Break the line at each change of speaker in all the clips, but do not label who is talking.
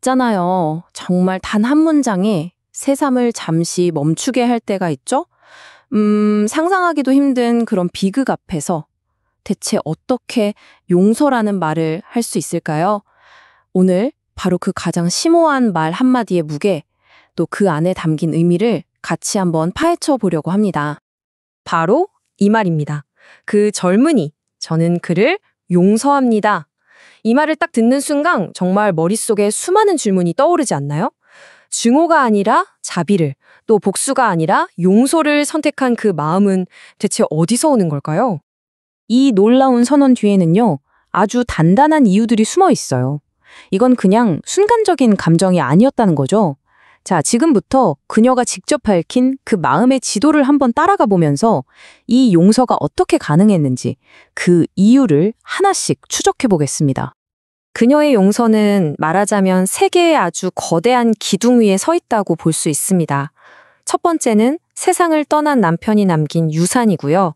있잖아요. 정말 단 한 문장에 새삼을 잠시 멈추게 할 때가 있죠? 상상하기도 힘든 그런 비극 앞에서 대체 어떻게 용서라는 말을 할 수 있을까요? 오늘 바로 그 가장 심오한 말 한마디의 무게, 또 그 안에 담긴 의미를 같이 한번 파헤쳐 보려고 합니다.
바로 이 말입니다. 그 젊은이, 저는 그를 용서합니다. 이 말을 딱 듣는 순간 정말 머릿속에 수많은 질문이 떠오르지 않나요? 증오가 아니라 자비를, 또 복수가 아니라 용서를 선택한 그 마음은 대체 어디서 오는 걸까요?
이 놀라운 선언 뒤에는요, 아주 단단한 이유들이 숨어 있어요. 이건 그냥 순간적인 감정이 아니었다는 거죠. 자, 지금부터 그녀가 직접 밝힌 그 마음의 지도를 한번 따라가 보면서 이 용서가 어떻게 가능했는지 그 이유를 하나씩 추적해 보겠습니다.
그녀의 용서는 말하자면 세 개의 아주 거대한 기둥 위에 서 있다고 볼 수 있습니다. 첫 번째는 세상을 떠난 남편이 남긴 유산이고요.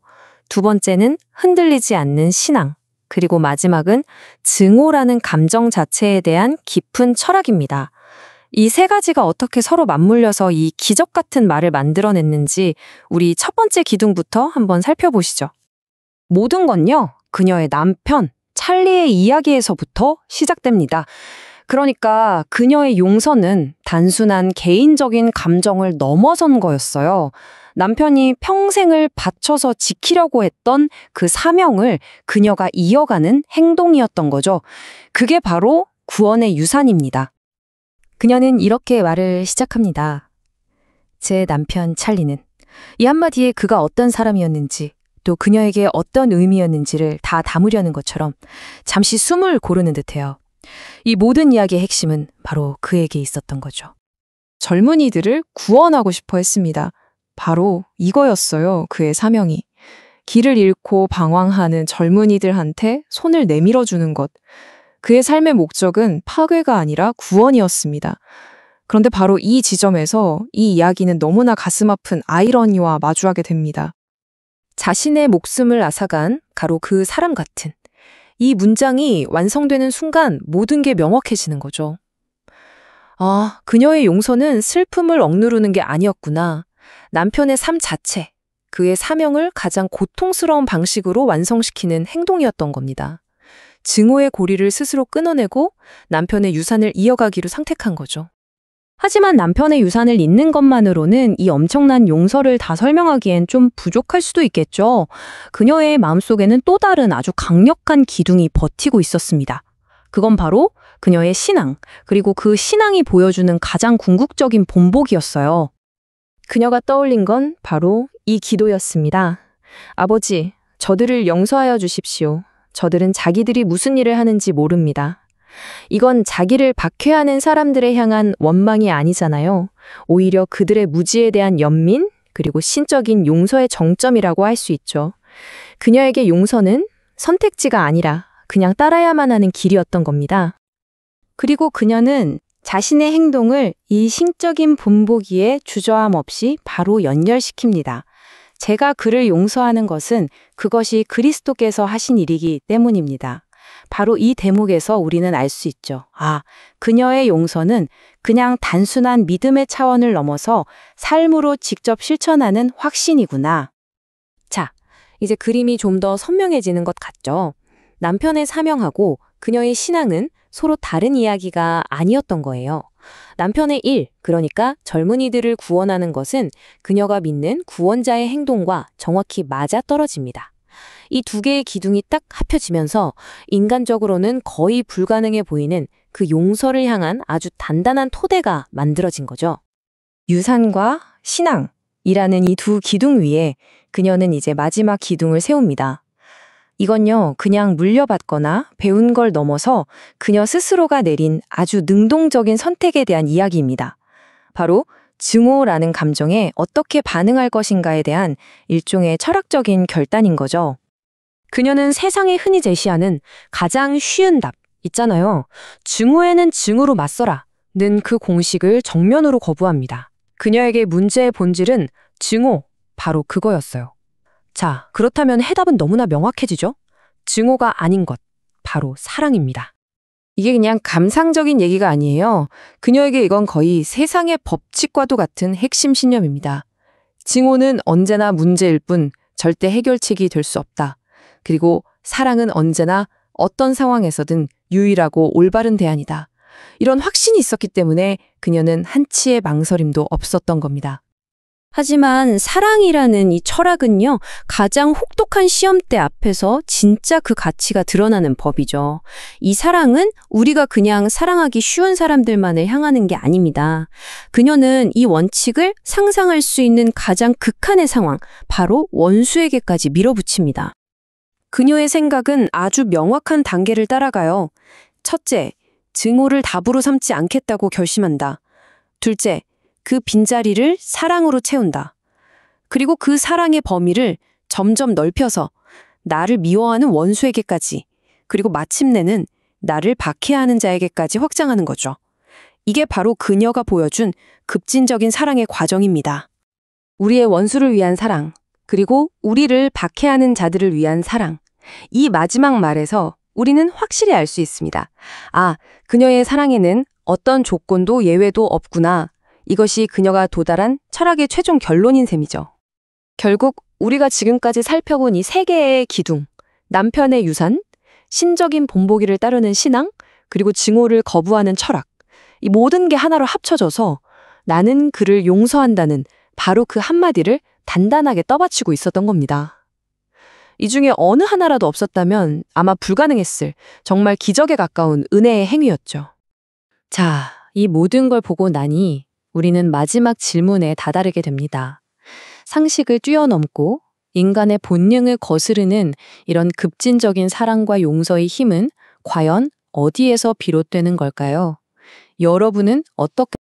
두 번째는 흔들리지 않는 신앙. 그리고 마지막은 증오라는 감정 자체에 대한 깊은 철학입니다. 이 세 가지가 어떻게 서로 맞물려서 이 기적 같은 말을 만들어냈는지 우리 첫 번째 기둥부터 한번 살펴보시죠. 모든 건요, 그녀의 남편, 찰리의 이야기에서부터 시작됩니다. 그러니까 그녀의 용서는 단순한 개인적인 감정을 넘어선 거였어요. 남편이 평생을 바쳐서 지키려고 했던 그 사명을 그녀가 이어가는 행동이었던 거죠. 그게 바로 구원의 유산입니다. 그녀는 이렇게 말을 시작합니다. 제 남편 찰리는 이 한마디에 그가 어떤 사람이었는지 또 그녀에게 어떤 의미였는지를 다 담으려는 것처럼 잠시 숨을 고르는 듯해요. 이 모든 이야기의 핵심은 바로 그에게 있었던 거죠. 젊은이들을 구원하고 싶어 했습니다. 바로 이거였어요. 그의 사명이. 길을 잃고 방황하는 젊은이들한테 손을 내밀어 주는 것. 그의 삶의 목적은 파괴가 아니라 구원이었습니다. 그런데 바로 이 지점에서 이 이야기는 너무나 가슴 아픈 아이러니와 마주하게 됩니다. 자신의 목숨을 앗아간 가로 그 사람 같은 이 문장이 완성되는 순간 모든 게 명확해지는 거죠. 아, 그녀의 용서는 슬픔을 억누르는 게 아니었구나. 남편의 삶 자체, 그의 사명을 가장 고통스러운 방식으로 완성시키는 행동이었던 겁니다. 증오의 고리를 스스로 끊어내고 남편의 유산을 이어가기로 선택한 거죠. 하지만 남편의 유산을 잇는 것만으로는 이 엄청난 용서를 다 설명하기엔 좀 부족할 수도 있겠죠. 그녀의 마음속에는 또 다른 아주 강력한 기둥이 버티고 있었습니다. 그건 바로 그녀의 신앙, 그리고 그 신앙이 보여주는 가장 궁극적인 본보기였어요. 그녀가 떠올린 건 바로 이 기도였습니다. 아버지, 저들을 용서하여 주십시오. 저들은 자기들이 무슨 일을 하는지 모릅니다. 이건 자기를 박해하는 사람들에 향한 원망이 아니잖아요. 오히려 그들의 무지에 대한 연민, 그리고 신적인 용서의 정점이라고 할 수 있죠. 그녀에게 용서는 선택지가 아니라 그냥 따라야만 하는 길이었던 겁니다. 그리고 그녀는 자신의 행동을 이 신적인 본보기에 주저함 없이 바로 연결시킵니다. 제가 그를 용서하는 것은 그것이 그리스도께서 하신 일이기 때문입니다. 바로 이 대목에서 우리는 알 수 있죠. 아, 그녀의 용서는 그냥 단순한 믿음의 차원을 넘어서 삶으로 직접 실천하는 확신이구나. 자, 이제 그림이 좀 더 선명해지는 것 같죠? 남편의 사명하고 그녀의 신앙은 서로 다른 이야기가 아니었던 거예요. 남편의 일, 그러니까 젊은이들을 구원하는 것은 그녀가 믿는 구원자의 행동과 정확히 맞아떨어집니다. 이 두 개의 기둥이 딱 합쳐지면서 인간적으로는 거의 불가능해 보이는 그 용서를 향한 아주 단단한 토대가 만들어진 거죠. 유산과 신앙이라는 이 두 기둥 위에 그녀는 이제 마지막 기둥을 세웁니다. 이건요, 그냥 물려받거나 배운 걸 넘어서 그녀 스스로가 내린 아주 능동적인 선택에 대한 이야기입니다. 바로 증오라는 감정에 어떻게 반응할 것인가에 대한 일종의 철학적인 결단인 거죠. 그녀는 세상에 흔히 제시하는 가장 쉬운 답 있잖아요. 증오에는 증오로 맞서라 는 그 공식을 정면으로 거부합니다. 그녀에게 문제의 본질은 증오, 바로 그거였어요. 자, 그렇다면 해답은 너무나 명확해지죠? 증오가 아닌 것, 바로 사랑입니다.
이게 그냥 감상적인 얘기가 아니에요. 그녀에게 이건 거의 세상의 법칙과도 같은 핵심 신념입니다. 증오는 언제나 문제일 뿐 절대 해결책이 될 수 없다. 그리고 사랑은 언제나 어떤 상황에서든 유일하고 올바른 대안이다. 이런 확신이 있었기 때문에 그녀는 한치의 망설임도 없었던 겁니다.
하지만 사랑이라는 이 철학은요, 가장 혹독한 시험대 앞에서 진짜 그 가치가 드러나는 법이죠. 이 사랑은 우리가 그냥 사랑하기 쉬운 사람들만을 향하는 게 아닙니다. 그녀는 이 원칙을 상상할 수 있는 가장 극한의 상황, 바로 원수에게까지 밀어붙입니다. 그녀의 생각은 아주 명확한 단계를 따라가요. 첫째, 증오를 답으로 삼지 않겠다고 결심한다. 둘째, 그 빈자리를 사랑으로 채운다. 그리고 그 사랑의 범위를 점점 넓혀서 나를 미워하는 원수에게까지, 그리고 마침내는 나를 박해하는 자에게까지 확장하는 거죠. 이게 바로 그녀가 보여준 급진적인 사랑의 과정입니다. 우리의 원수를 위한 사랑, 그리고 우리를 박해하는 자들을 위한 사랑. 이 마지막 말에서 우리는 확실히 알 수 있습니다. 아, 그녀의 사랑에는 어떤 조건도 예외도 없구나. 이것이 그녀가 도달한 철학의 최종 결론인 셈이죠. 결국 우리가 지금까지 살펴본 이 세 개의 기둥, 남편의 유산, 신적인 본보기를 따르는 신앙, 그리고 증오를 거부하는 철학, 이 모든 게 하나로 합쳐져서 나는 그를 용서한다는 바로 그 한마디를 단단하게 떠받치고 있었던 겁니다. 이 중에 어느 하나라도 없었다면 아마 불가능했을 정말 기적에 가까운 은혜의 행위였죠. 자, 이 모든 걸 보고 나니 우리는 마지막 질문에 다다르게 됩니다. 상식을 뛰어넘고 인간의 본능을 거스르는 이런 급진적인 사랑과 용서의 힘은 과연 어디에서 비롯되는 걸까요? 여러분은 어떻게